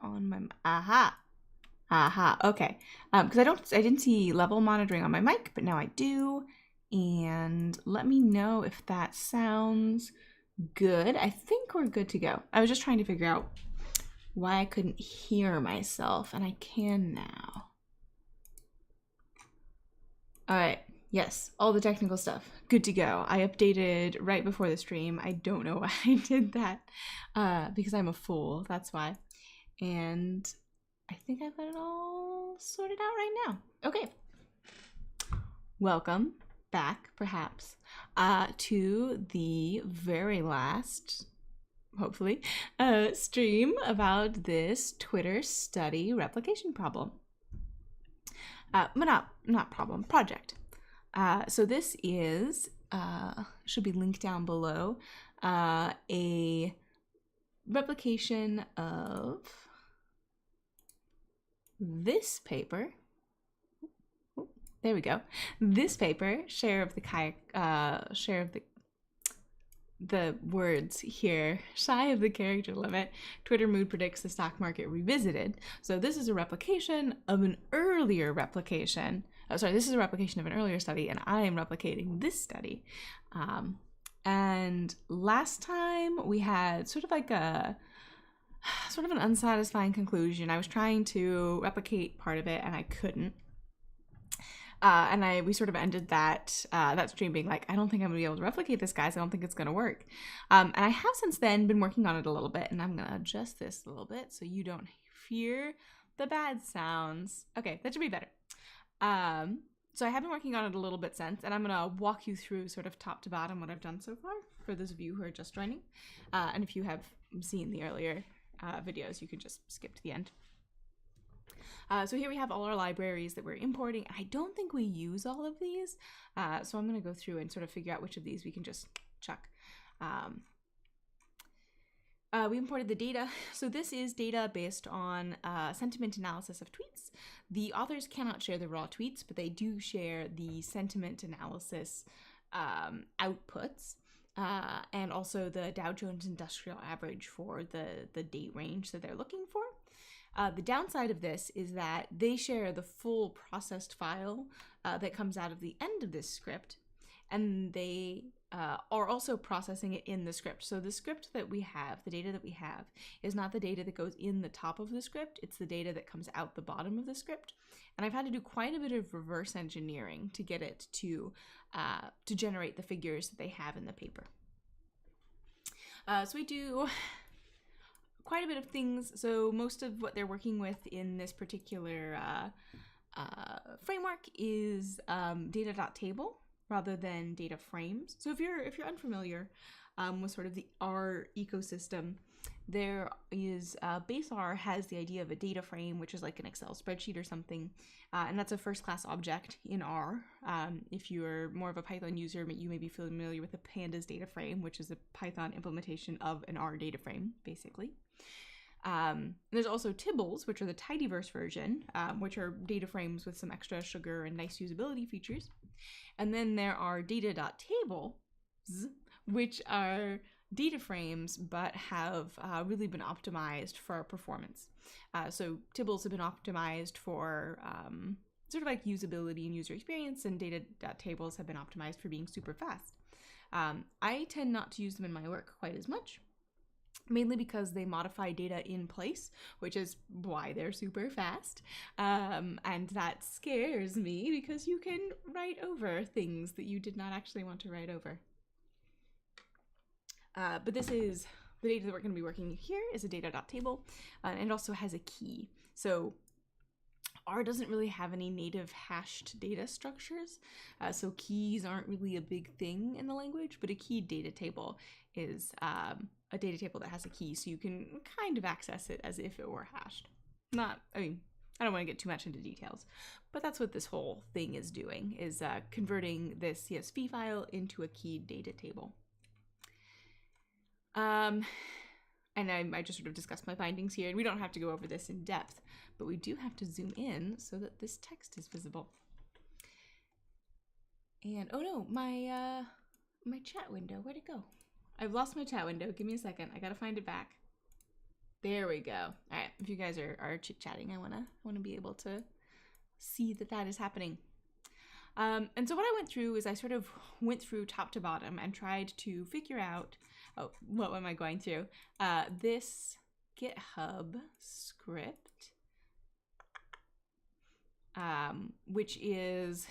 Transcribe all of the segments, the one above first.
on my, okay. Because I didn't see level monitoring on my mic, but now I do. And let me know if that sounds good. I think we're good to go. I was just trying to figure out why I couldn't hear myself, and I can now. All right. Yes, all the technical stuff. Good to go. I updated right before the stream. I don't know why I did that, because I'm a fool. That's why. And I think I've got it all sorted out right now. Okay. Welcome back, perhaps, to the very last, hopefully, stream about this Twitter study replication problem. Not problem, project. So this is, should be linked down below, a replication of this paper. There we go. This paper, share of the words here, shy of the character limit, Twitter mood predicts the stock market revisited. So this is a replication of an earlier replication. Oh, sorry, this is a replication of an earlier study, and I am replicating this study. And last time we had sort of an unsatisfying conclusion. I was trying to replicate part of it, and I couldn't. And we sort of ended that stream being like, I don't think I'm gonna be able to replicate this, guys. I don't think it's gonna work. And I have since then been working on it a little bit, and I'm gonna adjust this a little bit so you don't hear the bad sounds. Okay, that should be better. So I have been working on it a little bit since, and I'm gonna walk you through sort of top to bottom what I've done so far for those of you who are just joining. And if you have seen the earlier videos, you can just skip to the end. So here we have all our libraries that we're importing. I don't think we use all of these, so I'm going to go through and sort of figure out which of these we can just chuck. We imported the data. So this is data based on sentiment analysis of tweets. The authors cannot share the raw tweets, but they do share the sentiment analysis outputs. And also the Dow Jones Industrial Average for the date range that they're looking for. The downside of this is that they share the full processed file that comes out of the end of this script, and they are also processing it in the script. So the script that we have, the data that we have, is not the data that goes in the top of the script, it's the data that comes out the bottom of the script. And I've had to do quite a bit of reverse engineering to get it to generate the figures that they have in the paper. So we do quite a bit of things. So most of what they're working with in this particular framework is data.table rather than data frames. So if you're unfamiliar with sort of the R ecosystem, there is base R has the idea of a data frame, which is like an Excel spreadsheet or something, and that's a first-class object in R. If you're more of a Python user, you may be familiar with the pandas data frame, which is a Python implementation of an R data frame, basically. There's also tibbles, which are the tidyverse version, which are data frames with some extra sugar and nice usability features. And then there are data.tables, which are data frames but have really been optimized for performance. So tibbles have been optimized for sort of like usability and user experience, and data.tables have been optimized for being super fast. I tend not to use them in my work quite as much, mainly because they modify data in place, which is why they're super fast. And that scares me because you can write over things that you did not actually want to write over. But this is the data that we're going to be working here is a data.table, and it also has a key. So R doesn't really have any native hashed data structures, so keys aren't really a big thing in the language, but a keyed data table is a data table that has a key, so you can kind of access it as if it were hashed. I don't want to get too much into details, but that's what this whole thing is doing, is converting this CSV file into a keyed data table. And I just sort of discussed my findings here, and we don't have to go over this in depth, but we do have to zoom in so that this text is visible. And oh no, my chat window, where'd it go? I've lost my chat window. Give me a second. I gotta find it back. There we go. All right. If you guys are chit-chatting, I wanna be able to see that is happening. And so what I went through is I sort of went through top to bottom and tried to figure out, what am I going through? This GitHub script, which is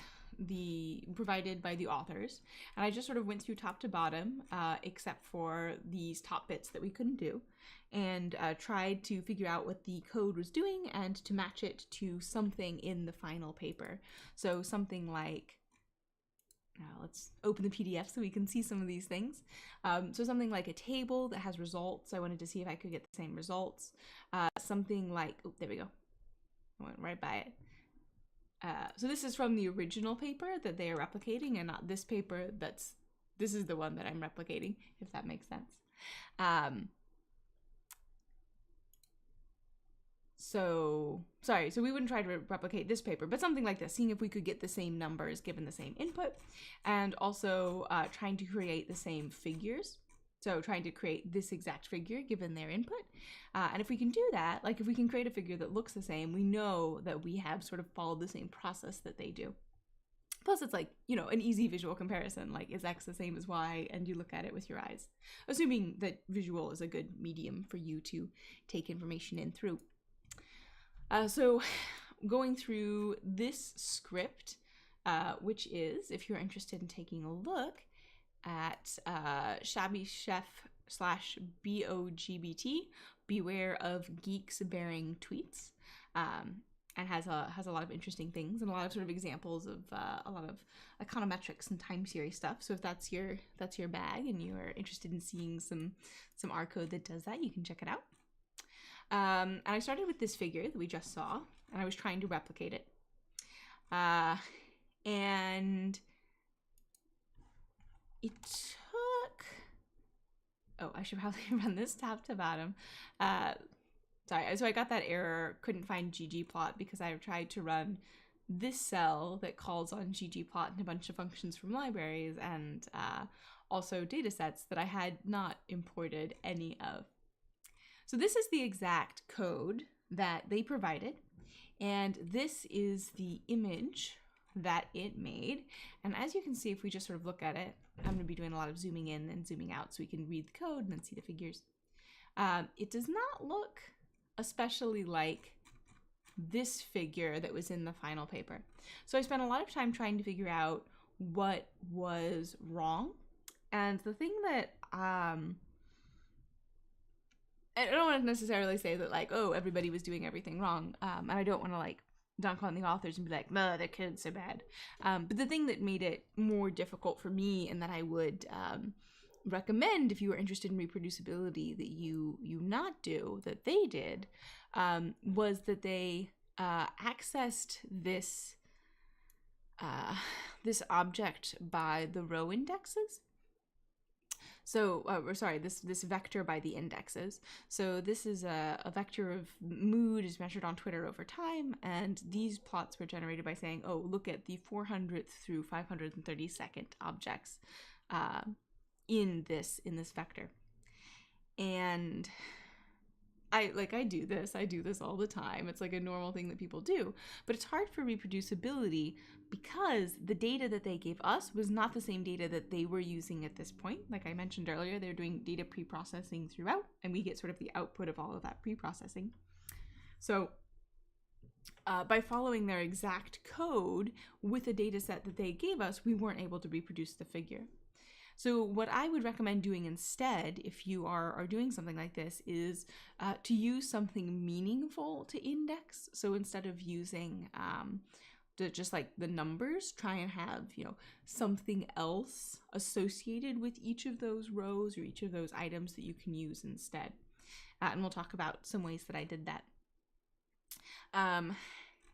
provided by the authors. And I just sort of went through top to bottom, except for these top bits that we couldn't do, and tried to figure out what the code was doing and to match it to something in the final paper. So something like, let's open the PDF so we can see some of these things. So something like a table that has results. I wanted to see if I could get the same results. Something like, oh, there we go. I went right by it. So this is from the original paper that they are replicating, and not this paper. This is the one that I'm replicating, if that makes sense. So we wouldn't try to replicate this paper, but something like this, seeing if we could get the same numbers given the same input, and also trying to create the same figures. So trying to create this exact figure given their input. And if we can do that, like if we can create a figure that looks the same, we know that we have sort of followed the same process that they do. Plus it's like, an easy visual comparison, like is X the same as Y, and you look at it with your eyes, assuming that visual is a good medium for you to take information in through. So going through this script, which is, if you're interested in taking a look at shabbychef/BOGBT, beware of geeks bearing tweets, and has a lot of interesting things and a lot of sort of examples of a lot of econometrics and time series stuff. So if that's your bag and you are interested in seeing some R code that does that, you can check it out. And I started with this figure that we just saw, and I was trying to replicate it. And it took, I should probably run this top to bottom. Sorry, so I got that error, couldn't find ggplot because I tried to run this cell that calls on ggplot and a bunch of functions from libraries, and also data sets that I had not imported any of. So this is the exact code that they provided, and this is the image that it made. And as you can see, if we just sort of look at it, I'm going to be doing a lot of zooming in and zooming out so we can read the code and then see the figures. It does not look especially like this figure that was in the final paper. So I spent a lot of time trying to figure out what was wrong. And the thing that, I don't want to necessarily say that like, oh, everybody was doing everything wrong. And I don't want to like dunk on the authors and be like, no, the code's so bad. But the thing that made it more difficult for me, and that I would recommend if you were interested in reproducibility that you not do, that they did, was that they accessed this this object by the row indexes. So, this vector by the indexes. So this is a vector of mood is measured on Twitter over time, and these plots were generated by saying, oh, look at the 400th through 532nd objects in this vector. And I do this all the time. It's like a normal thing that people do, but it's hard for reproducibility because the data that they gave us was not the same data that they were using at this point. Like I mentioned earlier, they're doing data pre-processing throughout, and we get sort of the output of all of that pre-processing. So by following their exact code with a data set that they gave us, we weren't able to reproduce the figure. So what I would recommend doing instead, if you are doing something like this, is to use something meaningful to index. So instead of using just like the numbers, try and have, something else associated with each of those rows or each of those items that you can use instead. And we'll talk about some ways that I did that. And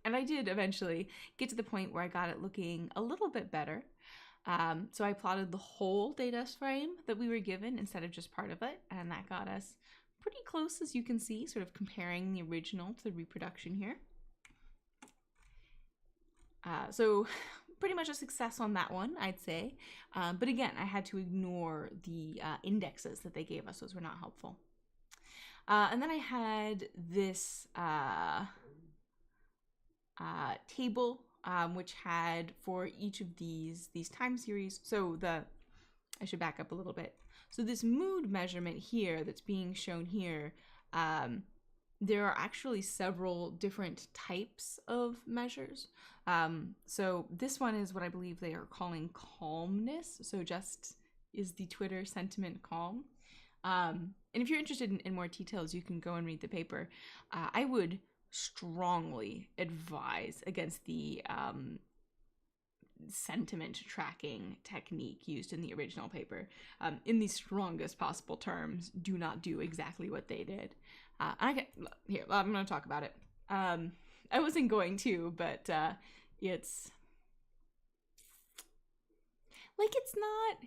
I did eventually get to the point where I got it looking a little bit better. So I plotted the whole data frame that we were given instead of just part of it, and that got us pretty close, as you can see, sort of comparing the original to the reproduction here. So pretty much a success on that one, I'd say. But again, I had to ignore the indexes that they gave us. Those were not helpful. And then I had this table, which had for each of these time series. So I should back up a little bit. So this mood measurement here that's being shown here, there are actually several different types of measures. So this one is what I believe they are calling calmness. So just, is the Twitter sentiment calm? And if you're interested in more details, you can go and read the paper. I would strongly advise against the sentiment tracking technique used in the original paper. In the strongest possible terms, do not do exactly what they did. I'm going to talk about it. I wasn't going to, but it's not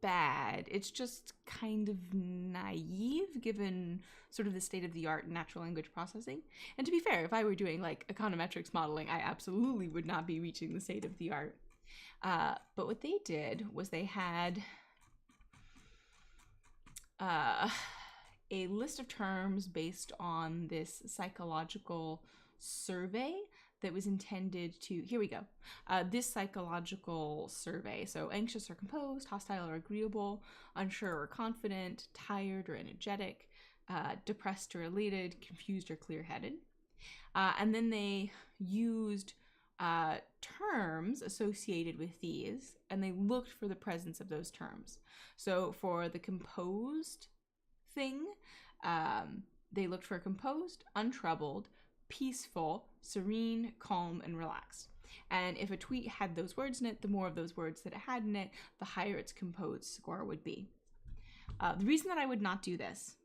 bad. It's just kind of naive given sort of the state of the art in natural language processing. And to be fair, if I were doing like econometrics modeling, I absolutely would not be reaching the state of the art. But what they did was they had a list of terms based on this psychological survey that was intended to, here we go, this psychological survey. So anxious or composed, hostile or agreeable, unsure or confident, tired or energetic, depressed or elated, confused or clear-headed. And then they used terms associated with these, and they looked for the presence of those terms. So for the composed thing, they looked for composed, untroubled, peaceful, serene, calm, and relaxed. And if a tweet had those words in it, the more of those words that it had in it, the higher its composed score would be. The reason that I would not do this,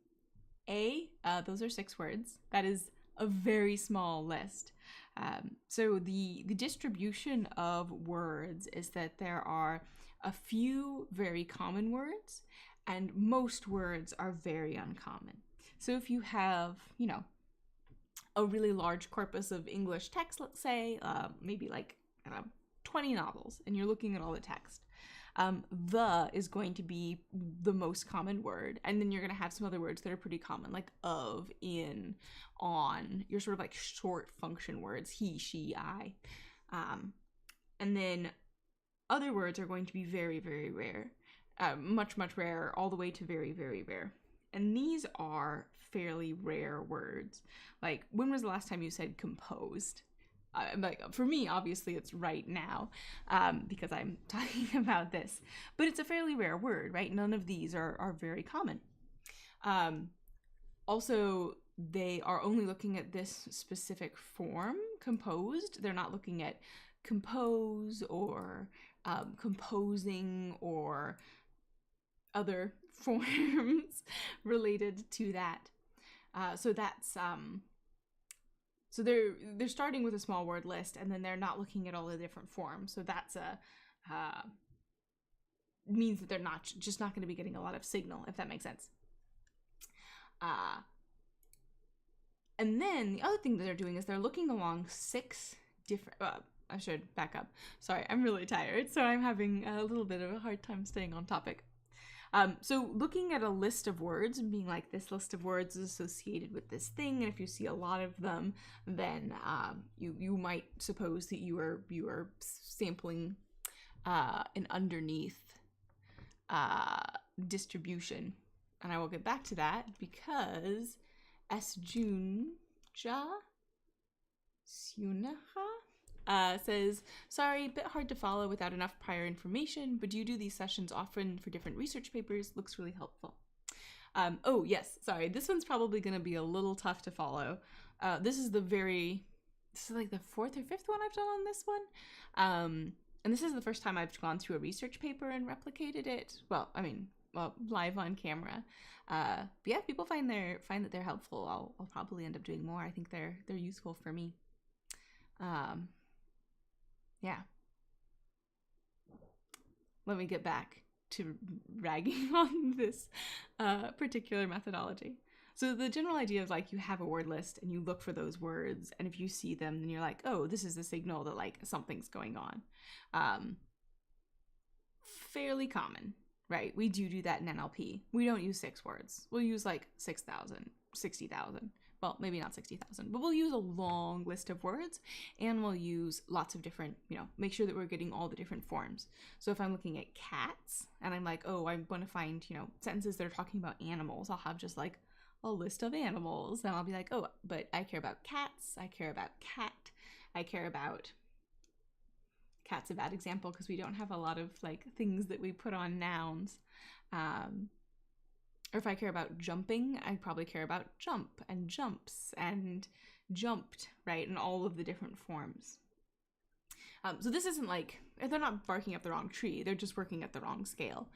those are 6 words. That is a very small list. So the distribution of words is that there are a few very common words, and most words are very uncommon. So if you have, a really large corpus of English text, let's say, maybe like 20 novels, and you're looking at all the text, the is going to be the most common word, and then you're going to have some other words that are pretty common, like of, in, on, your sort of like short function words, he, she, I. And then other words are going to be very, very rare, much, much rarer, all the way to very, very rare. And these are fairly rare words. Like, when was the last time you said composed? Like, for me, obviously, it's right now, because I'm talking about this. But it's a fairly rare word, right? None of these are very common. Also, they are only looking at this specific form, composed. They're not looking at compose or composing or other forms related to that. So that's so they're starting with a small word list, and then they're not looking at all the different forms. So that's means that they're not going to be getting a lot of signal, if that makes sense. And then the other thing that they're doing is they're looking along 6 different. I should back up. Sorry, I'm really tired, so I'm having a little bit of a hard time staying on topic. So looking at a list of words and being like, this list of words is associated with this thing, and if you see a lot of them, then you might suppose that you are sampling an underneath distribution. And I will get back to that because Junja Sunaha says, sorry, bit hard to follow without enough prior information, but do you do these sessions often for different research papers? Looks really helpful. Oh, yes, sorry. This one's probably going to be a little tough to follow. This is like the 4th or 5th one I've done on this one. And this is the first time I've gone through a research paper and replicated it. Well, live on camera. But yeah, people find that they're helpful. I'll probably end up doing more. I think they're useful for me. Yeah. Let me get back to ragging on this particular methodology. So the general idea is like you have a word list and you look for those words, and if you see them, then you're like, oh, this is a signal that like something's going on. Fairly common, right? We do that in NLP. We don't use 6 words. We'll use like 6,000, 60,000. Well, maybe not 60,000, but we'll use a long list of words, and we'll use lots of different, make sure that we're getting all the different forms. So if I'm looking at cats and I'm like, oh, I want to find, sentences that are talking about animals, I'll have just like a list of animals, and I'll be like, oh, but I care about cats, I care about cat, I care about... Cat's a bad example because we don't have a lot of like things that we put on nouns. Or if I care about jumping, I probably care about jump and jumps and jumped, right? And all of the different forms. So this isn't like, they're not barking up the wrong tree. They're just working at the wrong scale.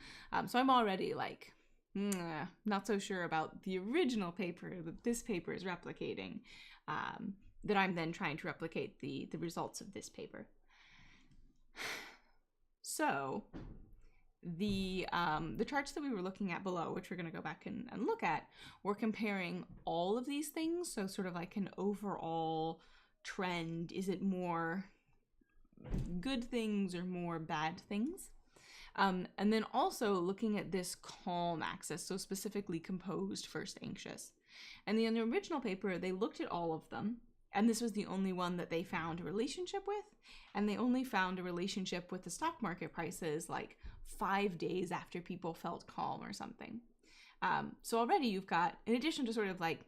So I'm already like, not so sure about the original paper that this paper is replicating, that I'm then trying to replicate the results of this paper. So the charts that we were looking at below, which we're going to go back and look at, we're comparing all of these things. So sort of like an overall trend. Is it more good things or more bad things? And then also looking at this calm axis, so specifically composed first anxious. And in the original paper, they looked at all of them. And this was the only one that they found a relationship with. And they only found a relationship with the stock market prices like 5 days after people felt calm or something. So already you've got, in addition to sort of like,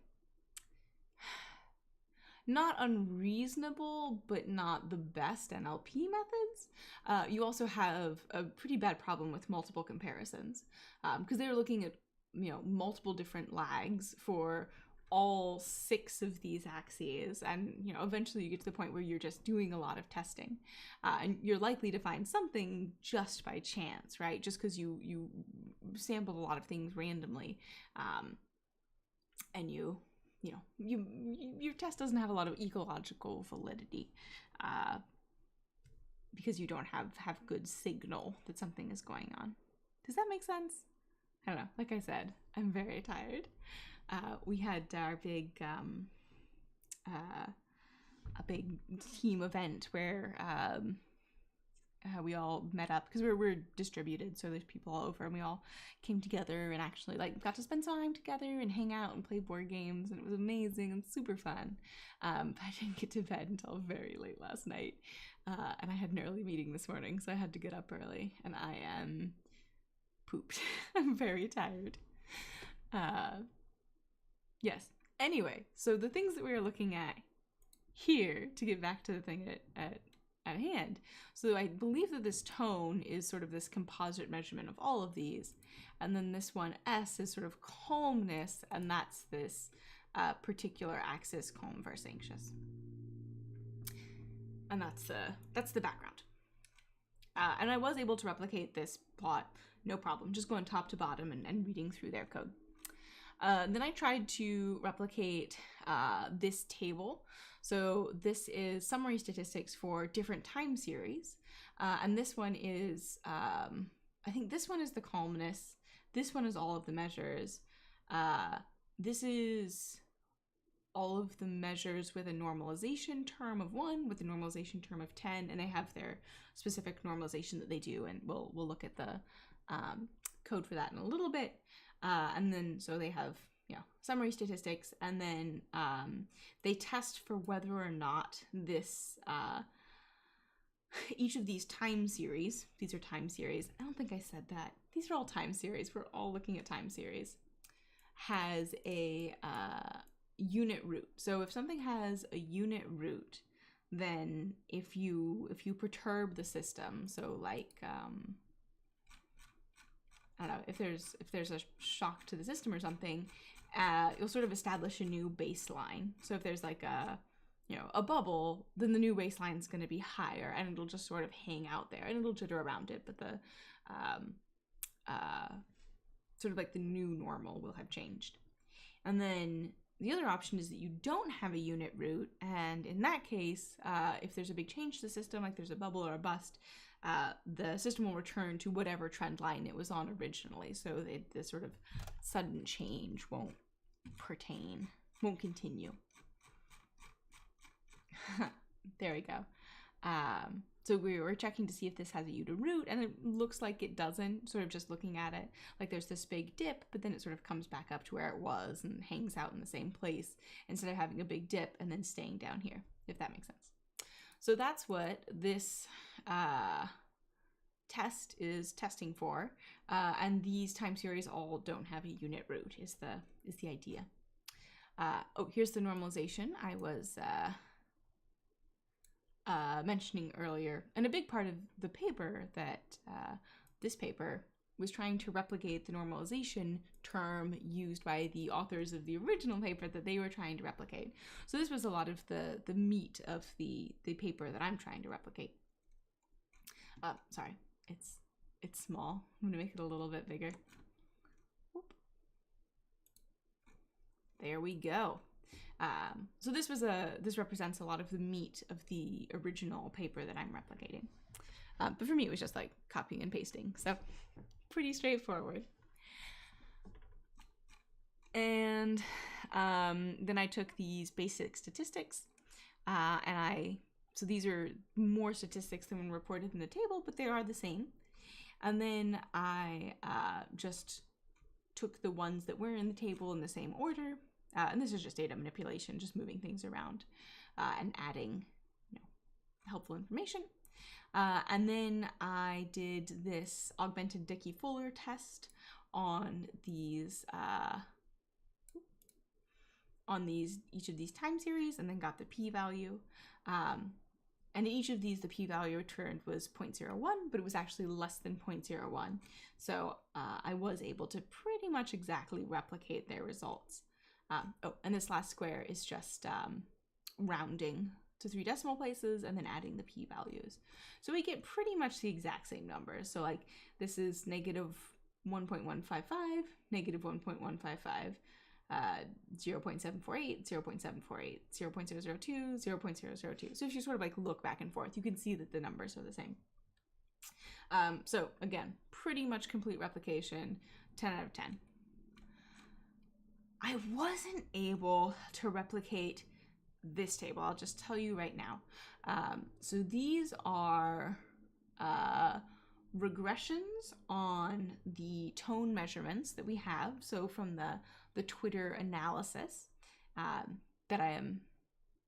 not unreasonable, but not the best NLP methods, you also have a pretty bad problem with multiple comparisons. Because they were looking at, multiple different lags for all 6 of these axes, and eventually you get to the point where you're just doing a lot of testing, and you're likely to find something just by chance, right? Just because you sampled a lot of things randomly, and your test doesn't have a lot of ecological validity, because you don't have good signal that something is going on. Does that make sense? I don't know. Like I said, I'm very tired. We had our big team event where we all met up because we're distributed, so there's people all over, and we all came together and actually like got to spend time together and hang out and play board games, and it was amazing and super fun. But I didn't get to bed until very late last night, and I had an early meeting this morning, so I had to get up early, and I am pooped. I'm very tired. Yes. Anyway, so the things that we are looking at here, to get back to the thing at hand. So I believe that this tone is sort of this composite measurement of all of these. And then this one, S, is sort of calmness, and that's this particular axis, calm versus anxious. And that's the background. And I was able to replicate this plot, no problem, just going top to bottom and reading through their code. Then I tried to replicate this table. So this is summary statistics for different time series. And this one is, I think this one is the calmness. This one is all of the measures. This is all of the measures with a normalization term of 1, with a normalization term of 10, and they have their specific normalization that they do, and we'll look at the code for that in a little bit. And then, so they have, summary statistics, and then they test for whether or not this, each of these time series, these are time series, I don't think I said that, these are all time series, we're all looking at time series, has a unit root. So if something has a unit root, then if you perturb the system, so like, I don't know, if there's a shock to the system or something, you'll sort of establish a new baseline. So if there's like a bubble, then the new baseline is going to be higher, and it'll just sort of hang out there, and it'll jitter around it, but the sort of like the new normal will have changed. And then the other option is that you don't have a unit root, and in that case, if there's a big change to the system, like there's a bubble or a bust, the system will return to whatever trend line it was on originally. So the sort of sudden change won't continue. There we go. So we were checking to see if this has a U to root, and it looks like it doesn't, sort of just looking at it. Like there's this big dip, but then it sort of comes back up to where it was and hangs out in the same place instead of having a big dip and then staying down here, if that makes sense. So that's what this test is testing for. And these time series all don't have a unit root is the idea. Oh, here's the normalization I was mentioning earlier. And a big part of the paper that this paper was trying to replicate the normalization term used by the authors of the original paper that they were trying to replicate. So this was a lot of the meat of the paper that I'm trying to replicate. Sorry, it's small. I'm gonna make it a little bit bigger. Whoop. There we go. So this represents a lot of the meat of the original paper that I'm replicating. But for me, it was just like copying and pasting. So pretty straightforward. And then I took these basic statistics so these are more statistics than reported in the table, but they are the same. And then I just took the ones that were in the table in the same order. And this is just data manipulation, just moving things around and adding helpful information. And then I did this augmented Dickey-Fuller test on these each of these time series, and then got the p-value. And in each of these, the p-value returned was 0.01, but it was actually less than 0.01. So I was able to pretty much exactly replicate their results. Oh, and this last square is just rounding to 3 decimal places and then adding the p-values. So we get pretty much the exact same numbers. So like this is negative 1.155, negative 1.155, 0.748, 0.748, 0.002, 0.002. So if you sort of like look back and forth, you can see that the numbers are the same. So again, pretty much complete replication, 10 out of 10. I wasn't able to replicate this table. I'll just tell you right now. So these are regressions on the tone measurements that we have. So from the Twitter analysis that I am,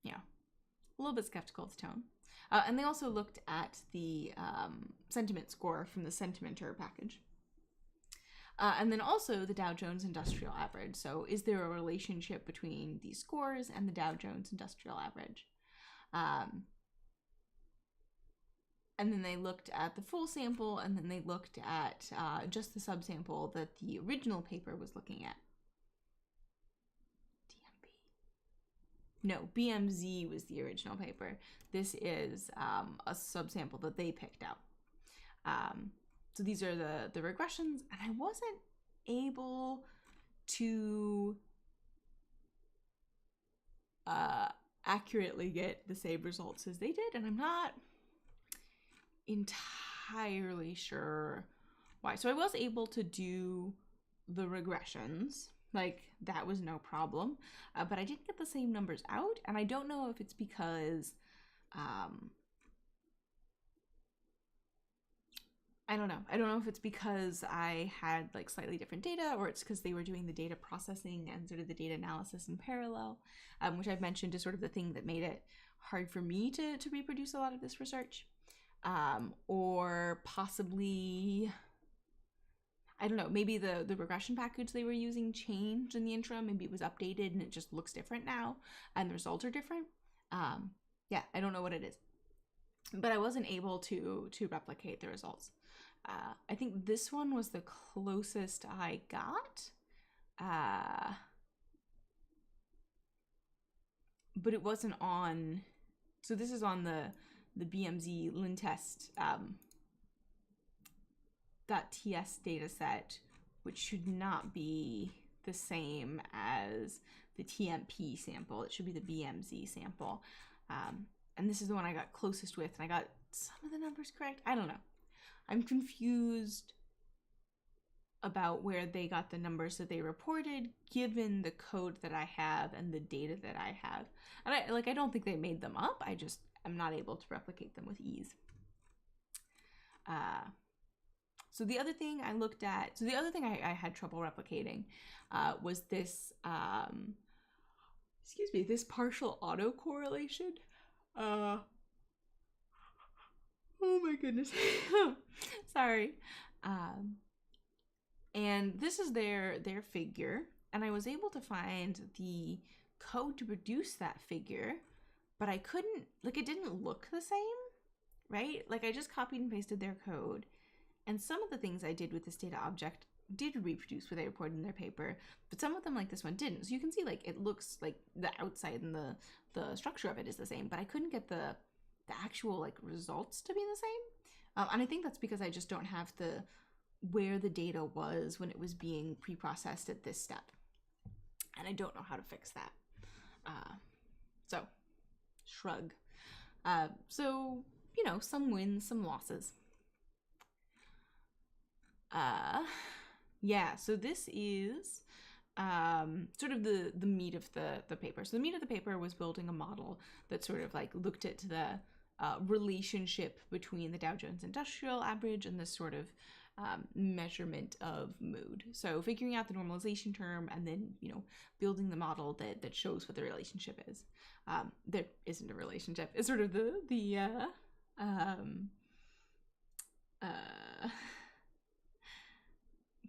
a little bit skeptical of the tone. And they also looked at the sentiment score from the Sentimenter package. And then also the Dow Jones Industrial Average. So is there a relationship between these scores and the Dow Jones Industrial Average? And then they looked at the full sample, and then they looked at just the subsample that the original paper was looking at. DMB. No, BMZ was the original paper. This is a subsample that they picked out. So these are the regressions, and I wasn't able to accurately get the same results as they did, and I'm not entirely sure why. So I was able to do the regressions, like that was no problem, but I didn't get the same numbers out, and I don't know if it's because I don't know if it's because I had like slightly different data, or it's because they were doing the data processing and sort of the data analysis in parallel, which I've mentioned is sort of the thing that made it hard for me to reproduce a lot of this research. Or possibly, I don't know, maybe the regression package they were using changed in the interim. Maybe it was updated and it just looks different now and the results are different. Yeah, I don't know what it is. But I wasn't able to replicate the results. I think this one was the closest I got. But it wasn't on, so this is on the BMZ lintest .ts data set, which should not be the same as the TMP sample. It should be the BMZ sample. And this is the one I got closest with, and I got some of the numbers correct. I don't know. I'm confused about where they got the numbers that they reported, given the code that I have and the data that I have. And I don't think they made them up. I just am not able to replicate them with ease. So the other thing I looked at, so the other thing I had trouble replicating was this, this partial autocorrelation. Oh my goodness. Sorry. And this is their figure, and I was able to find the code to produce that figure, but I couldn't, like, it didn't look the same, right? Like, I just copied and pasted their code, and some of the things I did with this data object did reproduce what they reported in their paper, but some of them, like this one, didn't. So you can see, like, it looks like the outside and the structure of it is the same, but I couldn't get the actual, like, results to be the same. And I think that's because I just don't have where the data was when it was being pre-processed at this step. And I don't know how to fix that. So, shrug. So, you know, some wins, some losses. Yeah, so this is sort of the meat of the paper. So the meat of the paper was building a model that sort of like looked at the relationship between the Dow Jones Industrial Average and this sort of measurement of mood. So figuring out the normalization term and then, you know, building the model that shows what the relationship is. There isn't a relationship. It's sort of the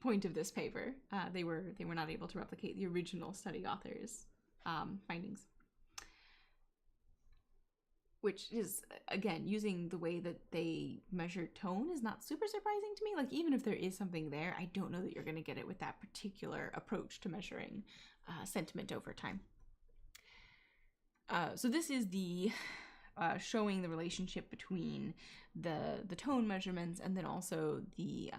point of this paper. They were not able to replicate the original study authors' findings. Which is, again, using the way that they measure tone is not super surprising to me. Like, even if there is something there, I don't know that you're going to get it with that particular approach to measuring sentiment over time. So this is the showing the relationship between the tone measurements and then also the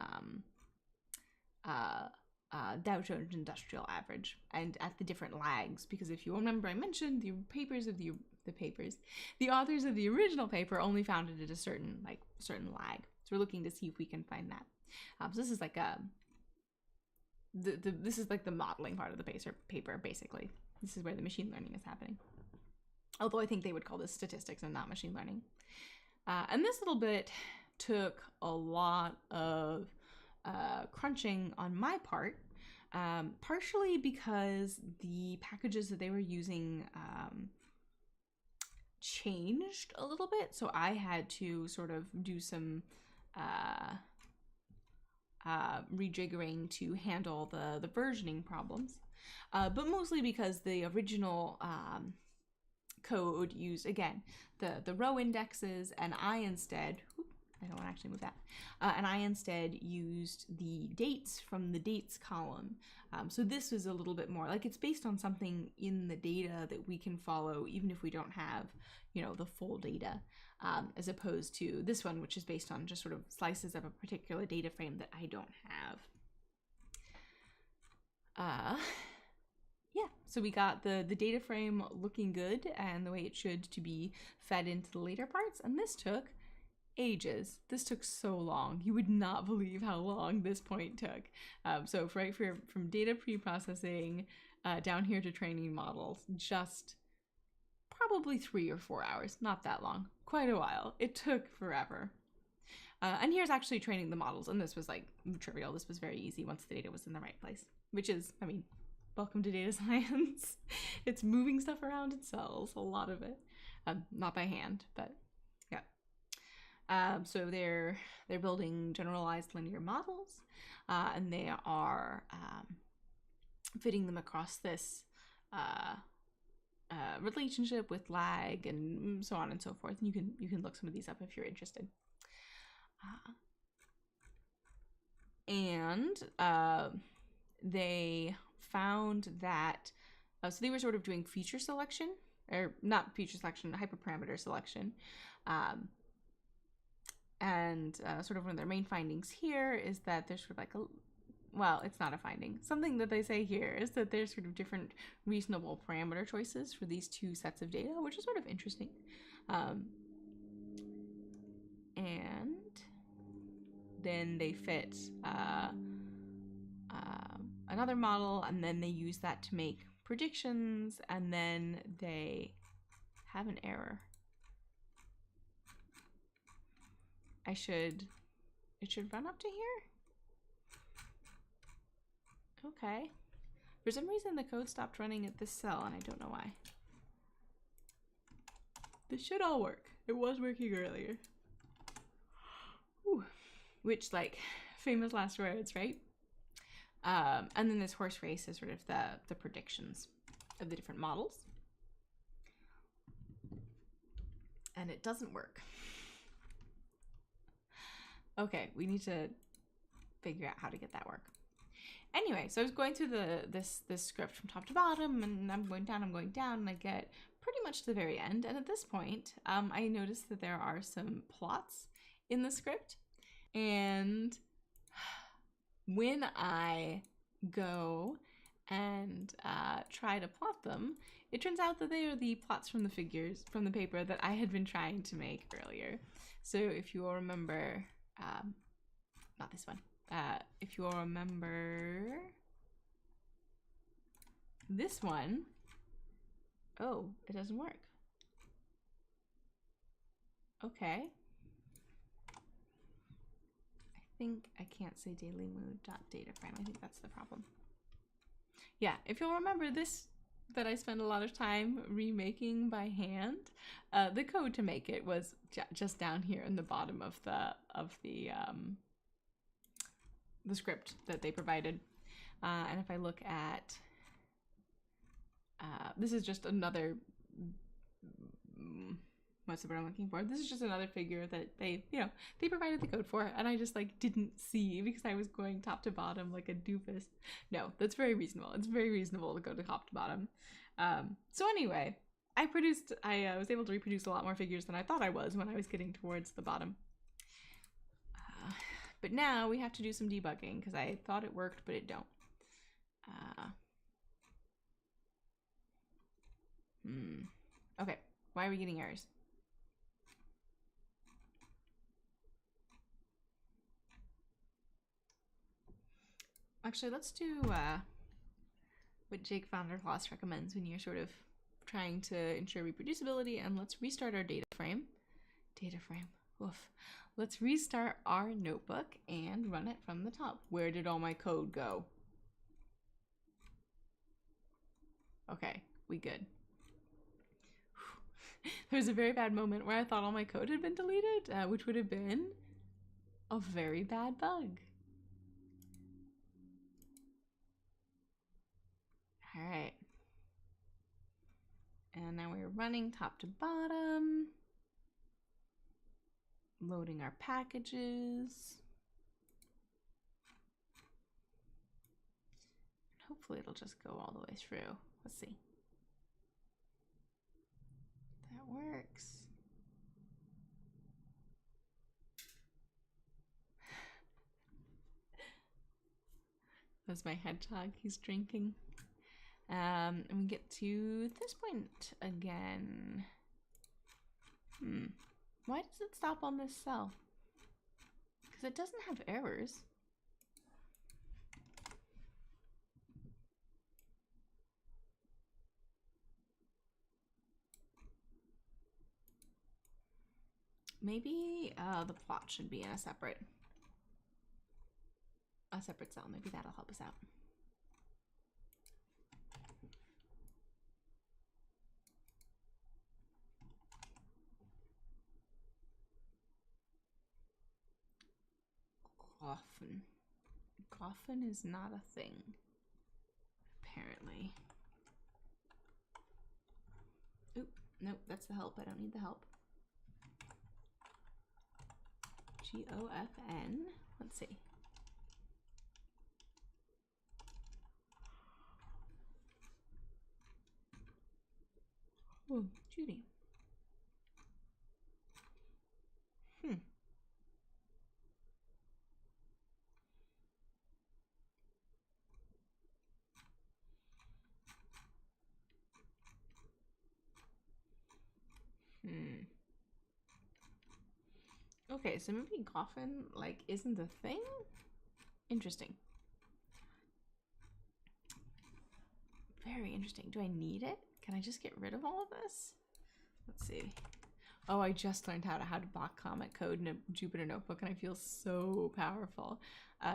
Dow Jones Industrial Average and at the different lags. Because if you remember, I mentioned the authors of the original paper only found it at a certain lag. So we're looking to see if we can find that. So this is like this is like the modeling part of the paper, basically. This is where the machine learning is happening. Although I think they would call this statistics and not machine learning. And this little bit took a lot of crunching on my part, partially because the packages that they were using changed a little bit, so I had to sort of do some rejiggering to handle the versioning problems, but mostly because the original code used, again, the row indexes, and I instead used the dates from the dates column. So this is a little bit more like it's based on something in the data that we can follow, even if we don't have, you know, the full data, as opposed to this one, which is based on just sort of slices of a particular data frame that I don't have. Yeah, so we got the data frame looking good and the way it should to be fed into the later parts, and this took ages. This took so long. You would not believe how long this point took. So from data pre-processing down here to training models, just probably 3 or 4 hours. Not that long. Quite a while. It took forever. And here's actually training the models, and this was like trivial. This was very easy once the data was in the right place, which is, I mean, welcome to data science. It's moving stuff around in cells, a lot of it. Not by hand, but yeah. So they're building generalized linear models, and they are fitting them across this relationship with lag and so on and so forth. And you can look some of these up if you're interested. And they found that so they were sort of doing feature selection, or not feature selection, hyperparameter selection. And sort of one of their main findings here is that there's sort of like well, it's not a finding. Something that they say here is that there's sort of different reasonable parameter choices for these two sets of data, which is sort of interesting. And then they fit another model, and then they use that to make predictions, and then they have an error. It should run up to here? Okay. For some reason the code stopped running at this cell, and I don't know why. This should all work. It was working earlier. Whew. Which, like, famous last words, right? And then this horse race is sort of the predictions of the different models. And it doesn't work. Okay, we need to figure out how to get that work. Anyway, so I was going through this script from top to bottom, and I'm going down, and I get pretty much to the very end. And at this point, I noticed that there are some plots in the script. And when I go and try to plot them, it turns out that they are the plots from the figures from the paper that I had been trying to make earlier. So if you all remember, not this one, if you all remember this one, oh, it doesn't work. Okay. I think I can't say daily mood.dataframe. I think that's the problem. Yeah, if you'll remember this, that I spent a lot of time remaking by hand, the code to make it was just down here in the bottom of the script that they provided. And if I look at, this is just another, what's the word I'm looking for? This is just another figure that they provided the code for, and I just like didn't see because I was going top to bottom like a doofus. No, that's very reasonable. It's very reasonable to go to top to bottom. So anyway, I was able to reproduce a lot more figures than I thought I was when I was getting towards the bottom. But now we have to do some debugging because I thought it worked, but it don't. Okay, why are we getting errors? Actually, let's do what Jake Vanderklas recommends when you're sort of trying to ensure reproducibility, and let's restart our data frame. Woof. Let's restart our notebook and run it from the top. Where did all my code go? Okay, we good. There was a very bad moment where I thought all my code had been deleted, which would have been a very bad bug. All right. And now we're running top to bottom, loading our packages. Hopefully it'll just go all the way through. Let's see. That works. That's my hedgehog. He's drinking. And we get to this point again. Why does it stop on this cell? Because it doesn't have errors. Maybe the plot should be in a separate cell. Maybe that'll help us out. Coffin is not a thing, apparently. Oop, nope, that's the help. I don't need the help. GOFN. Let's see. Oh, Judy. Okay, so maybe Goffin, like, isn't a thing? Interesting. Very interesting. Do I need it? Can I just get rid of all of this? Let's see. Oh, I just learned how to block comment code in a Jupyter notebook, and I feel so powerful.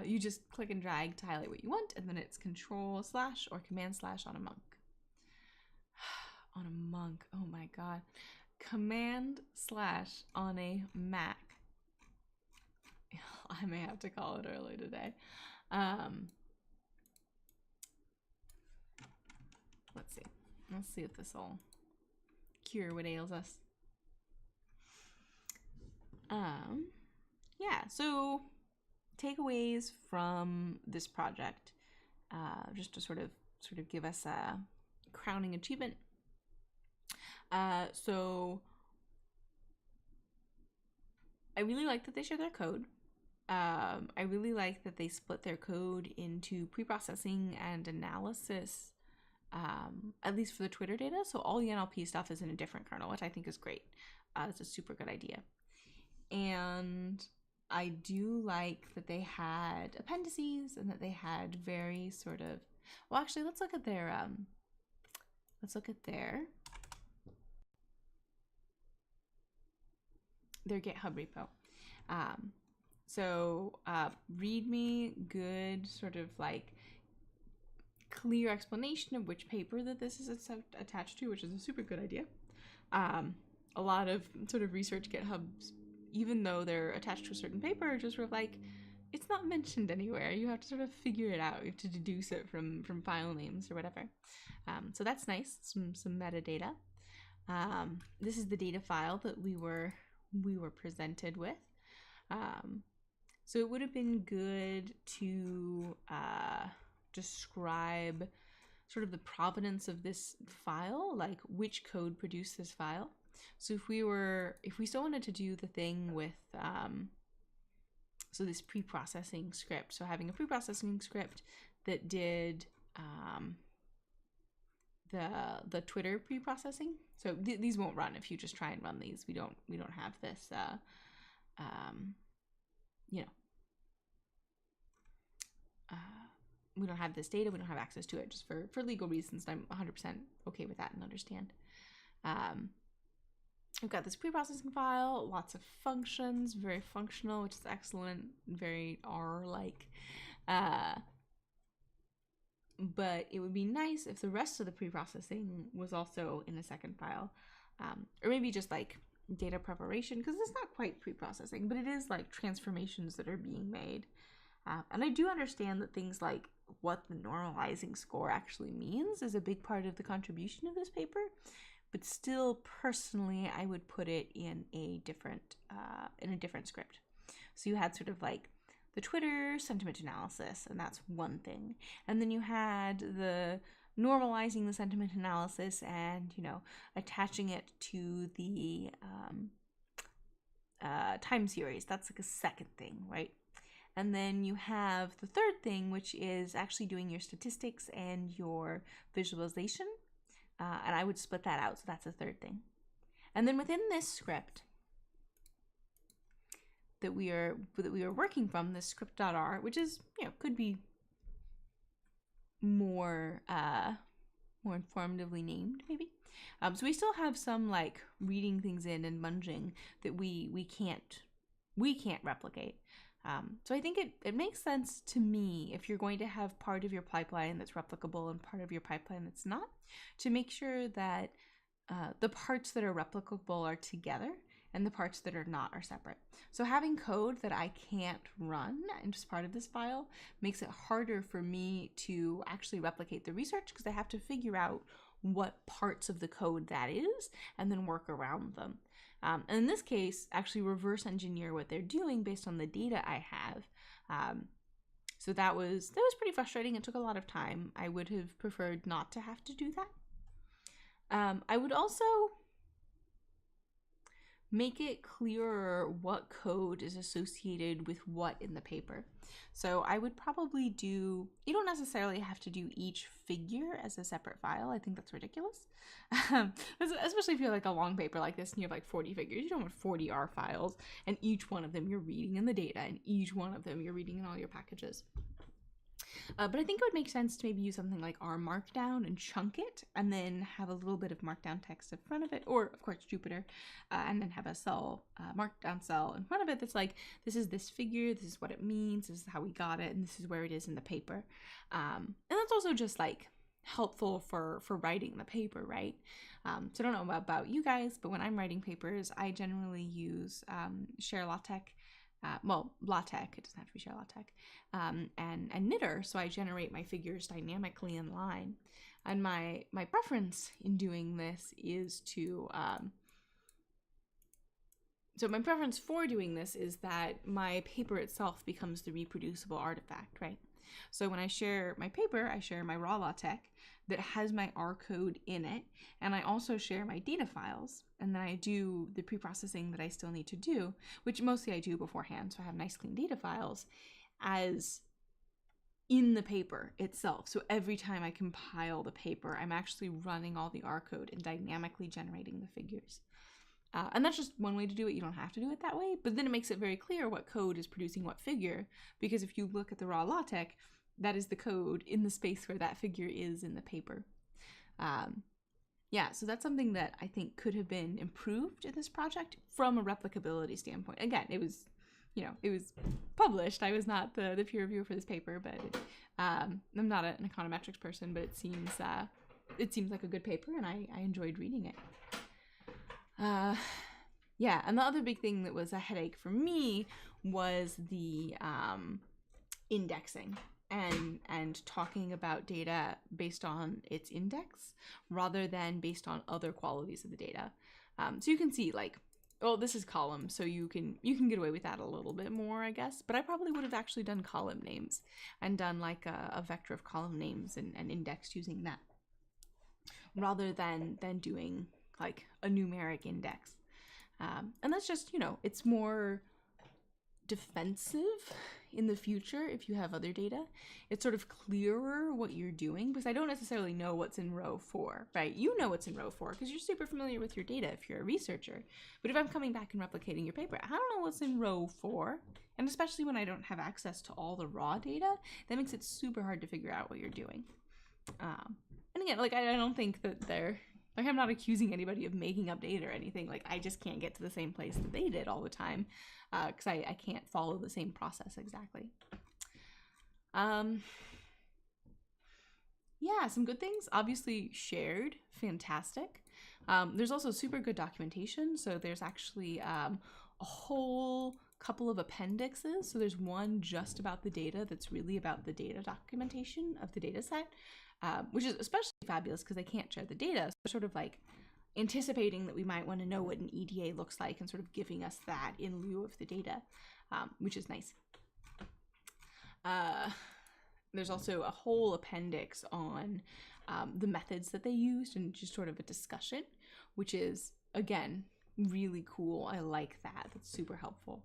You just click and drag to highlight what you want, and then it's Control/ or Command/ on a monk. On a monk. Oh my god. Command/ on a Mac. I may have to call it early today. Let's see. Let's see if this will cure what ails us. Yeah, so takeaways from this project, just to sort of give us a crowning achievement. So I really like that they share their code. I really like that they split their code into pre-processing and analysis, at least for the Twitter data. So all the NLP stuff is in a different kernel, which I think is great. It's a super good idea. And I do like that they had appendices and that they had very sort of, well, actually, let's look at their GitHub repo. So README, good sort of like clear explanation of which paper that this is attached to, which is a super good idea. A lot of sort of research GitHubs, even though they're attached to a certain paper, just sort of like, it's not mentioned anywhere. You have to sort of figure it out. You have to deduce it from file names or whatever. So that's nice, some metadata. This is the data file that we were presented with. So it would have been good to describe sort of the provenance of this file, like which code produced this file. So if we still wanted to do the thing with so this pre-processing script, so having a pre-processing script that did the Twitter pre-processing. So these won't run if you just try and run these. We don't have this we don't have this data. We don't have access to it just for legal reasons. And I'm 100% okay with that and understand. We've got this pre-processing file, lots of functions, very functional, which is excellent, very R-like. But it would be nice if the rest of the pre-processing was also in a second file. Or maybe just like data preparation, because it's not quite pre-processing, but it is like transformations that are being made. And I do understand that things like what the normalizing score actually means is a big part of the contribution of this paper. But still, personally, I would put it in a different script. So you had sort of like the Twitter sentiment analysis, and that's one thing. And then you had the normalizing the sentiment analysis and, attaching it to the time series. That's like a second thing, right? And then you have the third thing, which is actually doing your statistics and your visualization. And I would split that out, so that's a third thing. And then within this script that we are working from, this script.r, which is, could be more informatively named, maybe. So we still have some like reading things in and munging that we can't replicate. So I think it makes sense to me, if you're going to have part of your pipeline that's replicable and part of your pipeline that's not, to make sure that the parts that are replicable are together and the parts that are not are separate. So having code that I can't run and just part of this file makes it harder for me to actually replicate the research, because I have to figure out what parts of the code that is and then work around them. And in this case, actually reverse engineer what they're doing based on the data I have. So that was pretty frustrating. It took a lot of time. I would have preferred not to have to do that. I would also make it clearer what code is associated with what in the paper. So I would probably you don't necessarily have to do each figure as a separate file. I think that's ridiculous. Especially if you have like a long paper like this and you have like 40 figures. You don't want 40 R files and each one of them you're reading in the data and each one of them you're reading in all your packages. But I think it would make sense to maybe use something like R Markdown and chunk it, and then have a little bit of Markdown text in front of it, or of course Jupyter, and then have a cell, Markdown cell in front of it that's like, this is this figure, this is what it means, this is how we got it, and this is where it is in the paper. And that's also just like helpful for writing the paper, right? So I don't know about you guys, but when I'm writing papers, I generally use Share LaTeX. LaTeX, it doesn't have to be Share LaTeX, and Knitter, so I generate my figures dynamically in line. And my preference in doing this is to, so my preference for doing this is that my paper itself becomes the reproducible artifact, right? So when I share my paper, I share my raw LaTeX that has my R code in it, and I also share my data files, and then I do the pre-processing that I still need to do, which mostly I do beforehand, so I have nice clean data files as in the paper itself. So every time I compile the paper, I'm actually running all the R code and dynamically generating the figures. And that's just one way to do it. You don't have to do it that way, but then it makes it very clear what code is producing what figure, because if you look at the raw LaTeX, that is the code in the space where that figure is in the paper. Yeah, so that's something that I think could have been improved in this project from a replicability standpoint. Again, it was, it was published. I was not the peer reviewer for this paper, but I'm not an econometrics person, but it seems like a good paper, and I enjoyed reading it. Yeah, and the other big thing that was a headache for me was the indexing and talking about data based on its index rather than based on other qualities of the data. So you can see, like, well, this is column, so you can get away with that a little bit more, I guess, but I probably would have actually done column names and done like a vector of column names and indexed using that rather than doing like a numeric index. And that's just, it's more defensive in the future if you have other data. It's sort of clearer what you're doing, because I don't necessarily know what's in row 4, right? You know what's in row 4 because you're super familiar with your data if you're a researcher. But if I'm coming back and replicating your paper, I don't know what's in row 4. And especially when I don't have access to all the raw data, that makes it super hard to figure out what you're doing. And again, like, I don't think that they're, like, I'm not accusing anybody of making up data or anything. Like, I just can't get to the same place that they did all the time because I can't follow the same process exactly. Yeah, some good things. Obviously, shared, fantastic. There's also super good documentation. So there's actually a whole couple of appendixes. So there's one just about the data that's really about the data documentation of the data set. Which is especially fabulous because I can't share the data. So sort of like anticipating that we might want to know what an EDA looks like and sort of giving us that in lieu of the data, which is nice. There's also a whole appendix on the methods that they used and just sort of a discussion, which is, again, really cool. I like that. That's super helpful.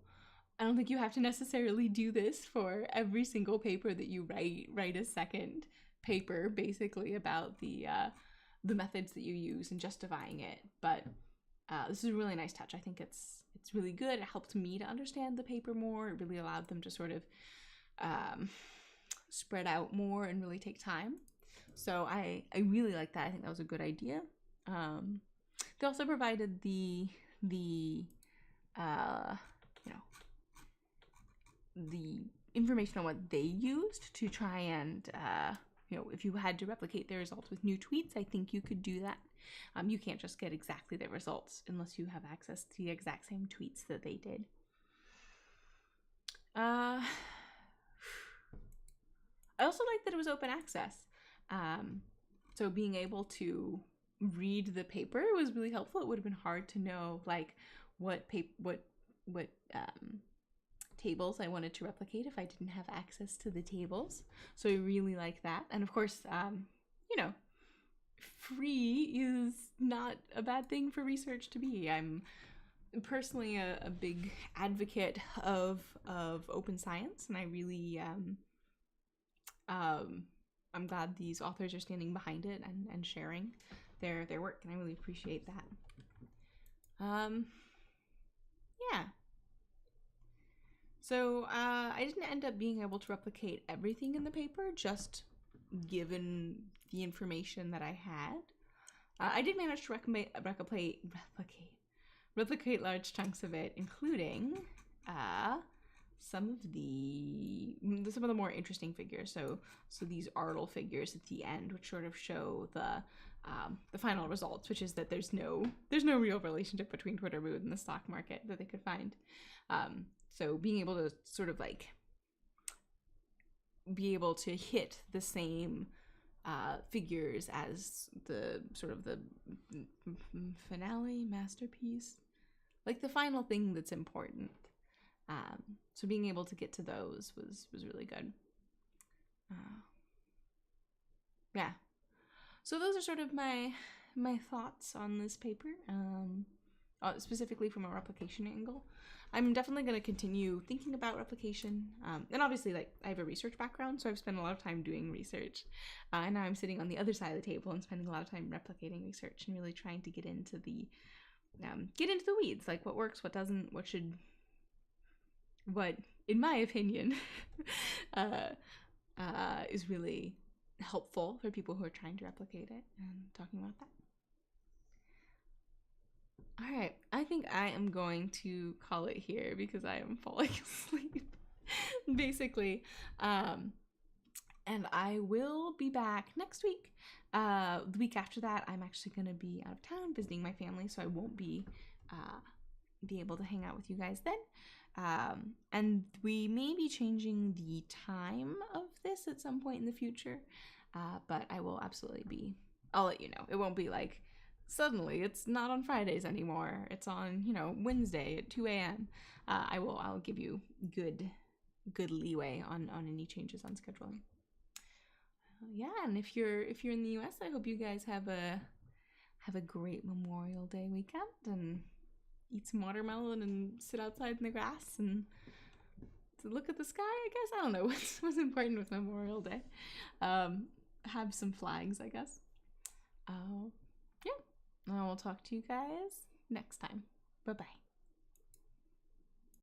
I don't think you have to necessarily do this for every single paper that you write a second paper basically about the methods that you use and justifying it, but this is a really nice touch. I think it's really good. It helped me to understand the paper more. It really allowed them to sort of spread out more and really take time. So I really like that. I think that was a good idea. They also provided the information on what they used to try and if you had to replicate their results with new tweets, I think you could do that. You can't just get exactly their results unless you have access to the exact same tweets that they did. I also like that it was open access. So being able to read the paper was really helpful. It would have been hard to know like what tables I wanted to replicate if I didn't have access to the tables. So I really like that. And of course, free is not a bad thing for research to be. I'm personally a big advocate of open science, and I really I'm glad these authors are standing behind it and sharing their work, and I really appreciate that. Yeah. So I didn't end up being able to replicate everything in the paper, just given the information that I had. I did manage to replicate large chunks of it, including some of the more interesting figures. So these Artle figures at the end, which sort of show the final results, which is that there's no real relationship between Twitter mood and the stock market that they could find. So being able to sort of like be able to hit the same figures as the sort of the finale masterpiece, like the final thing that's important. So being able to get to those was really good. Yeah. So those are sort of my thoughts on this paper, specifically from a replication angle. I'm definitely going to continue thinking about replication. And obviously, like, I have a research background, so I've spent a lot of time doing research. And now I'm sitting on the other side of the table and spending a lot of time replicating research and really trying to get into the weeds, like what works, what doesn't, what, in my opinion, is really helpful for people who are trying to replicate it, and talking about that. All right, I think I am going to call it here because I am falling asleep, basically. And I will be back next week. The week after that, I'm actually going to be out of town visiting my family, so I won't be able to hang out with you guys then. And we may be changing the time of this at some point in the future, but I will absolutely I'll let you know. It won't be like, suddenly it's not on Fridays anymore. It's on, Wednesday at 2 a.m. I'll give you good leeway on any changes on scheduling. Yeah, and if you're in the US, I hope you guys have a great Memorial Day weekend and eat some watermelon and sit outside in the grass and to look at the sky, I guess. I don't know what's important with Memorial Day. Have some flags, I guess. Yeah. I will talk to you guys next time. Bye-bye.